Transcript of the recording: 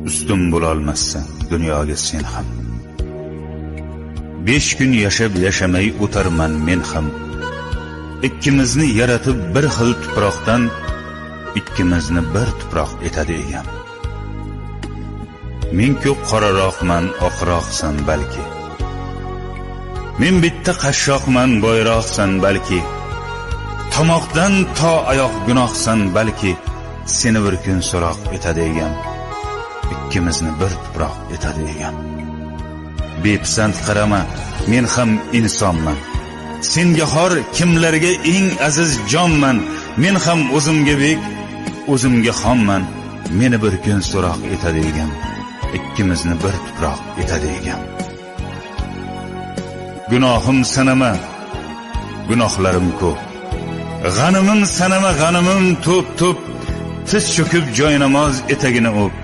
Üstün bo'lolmassan dunyoga sen ham. 5 kun yashab yashamay o'tarman men ham. Ikkimizni yaratib bir xil tuproqdan, ikkimizni bir tuproq etadi egam. Men ko'p qoraroqman, oqroqsan balki. Men bitta qashshoqman, boyroqsan balki. Tomoqdan to oyoq gunohsan balki. Seni bir kun so'roq etadi egam. Ikkimizni bir tuproq etadi egam. Bepisand qarama, men ham insonman. Senga xor kimlarga eng aziz jonman. Men ham o'zimga bek, o'zimga xonman. Meni bir kun so'roq etadi egam. Ikkimizni bir tuproq etadi egam. Gunohim sanama, gunohlarim ko'p. G'animim sanama, g'animim to'p-to'p. Tiz cho'kib joy namoz etagini o'p.